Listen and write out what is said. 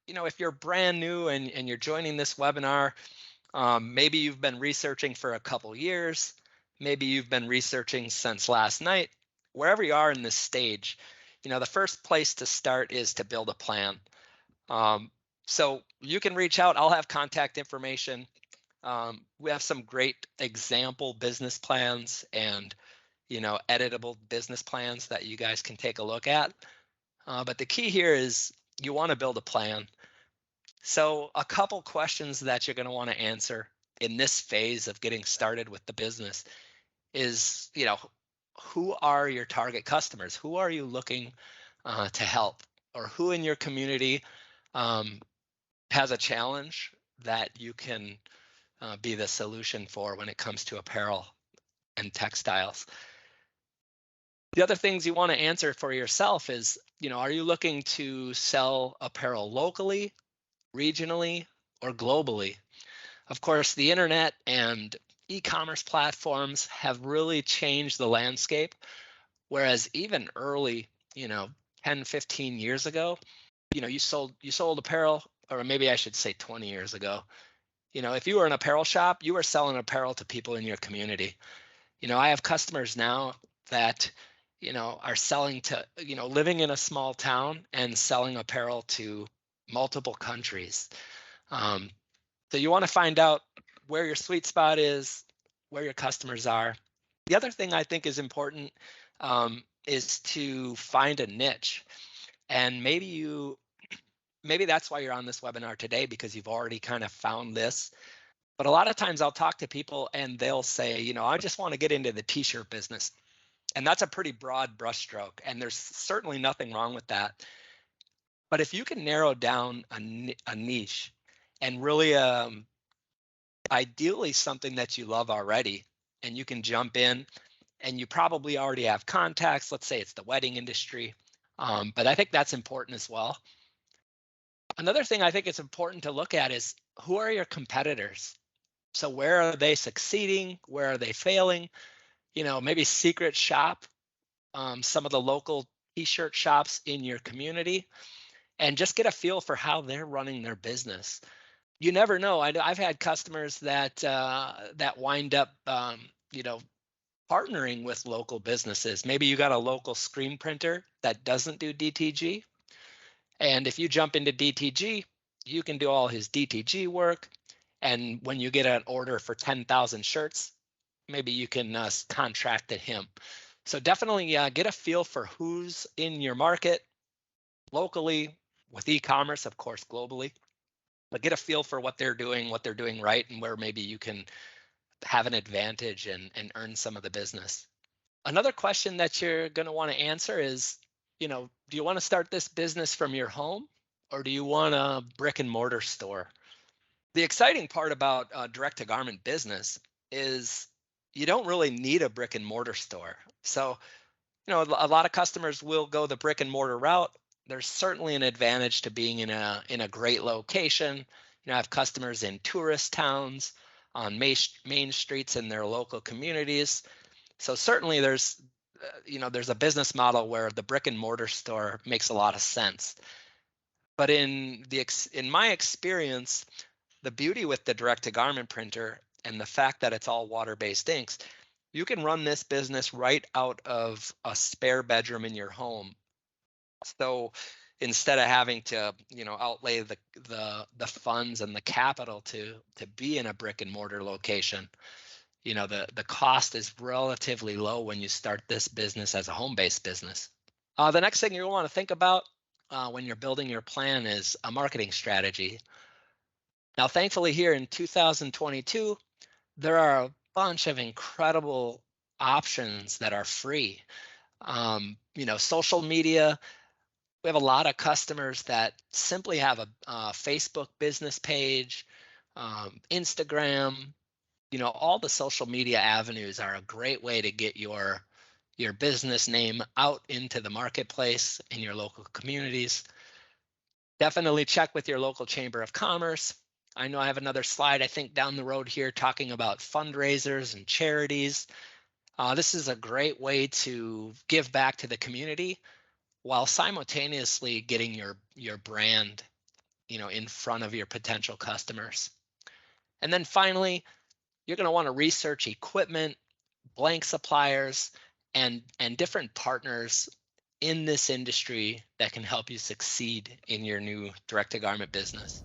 if you're brand new and you're joining this webinar, maybe you've been researching for a couple years, maybe you've been researching since last night, wherever you are in this stage, the first place to start is to build a plan. Um, so you can reach out. I'll have contact information. We have some great example business plans and editable business plans that you guys can take a look at. But the key here is you want to build a plan. So a couple questions that you're going to want to answer in this phase of getting started with the business is, who are your target customers? Who are you looking to help? Or who in your community um, has a challenge that you can be the solution for when it comes to apparel and textiles? The other things you want to answer for yourself is, are you looking to sell apparel locally, regionally, or globally? Of course, the internet and e-commerce platforms have really changed the landscape, whereas even early, 10, 15 years ago, you sold apparel, or maybe I should say 20 years ago. If you were an apparel shop, you were selling apparel to people in your community. I have customers now that, are selling to, living in a small town and selling apparel to multiple countries. Um, so you want to find out where your sweet spot is, where your customers are. The other thing I think is important is to find a niche. And maybe that's why you're on this webinar today, because you've already kind of found this. But a lot of times I'll talk to people and they'll say, I just want to get into the t-shirt business. And that's a pretty broad brushstroke. And there's certainly nothing wrong with that. But if you can narrow down a niche and really ideally something that you love already, and you can jump in and you probably already have contacts. Let's say it's the wedding industry. But I think that's important as well. Another thing I think it's important to look at is, who are your competitors? So where are they succeeding? Where are they failing? Maybe secret shop some of the local t-shirt shops in your community and just get a feel for how they're running their business. You never know. I've had customers that wind up, partnering with local businesses. Maybe you got a local screen printer that doesn't do DTG, and if you jump into DTG, you can do all his DTG work. And when you get an order for 10,000 shirts, maybe you can contract to him. So definitely get a feel for who's in your market locally, with e-commerce, of course, globally. But get a feel for what they're doing right, and where maybe you can have an advantage and earn some of the business. Another question that you're going to want to answer is, do you want to start this business from your home, or do you want a brick and mortar store? The exciting part about direct to garment business is you don't really need a brick and mortar store. So, a lot of customers will go the brick and mortar route. There's certainly an advantage to being in a great location. I have customers in tourist towns, on main streets in their local communities. So certainly there's a business model where the brick and mortar store makes a lot of sense. But in my experience, the beauty with the direct to garment printer and the fact that it's all water-based inks, you can run this business right out of a spare bedroom in your home. So instead of having to, outlay the funds and the capital to be in a brick and mortar location, the cost is relatively low when you start this business as a home-based business. The next thing you want to think about when you're building your plan is a marketing strategy. Now, thankfully, here in 2022, there are a bunch of incredible options that are free. Social media. We have a lot of customers that simply have a Facebook business page, Instagram. All the social media avenues are a great way to get your business name out into the marketplace in your local communities. Definitely check with your local chamber of commerce. I know I have another slide, I think, down the road here talking about fundraisers and charities. This is a great way to give back to the community while simultaneously getting your brand in front of your potential customers. And then finally, you're going to want to research equipment, blank suppliers, and different partners in this industry that can help you succeed in your new direct to garment business.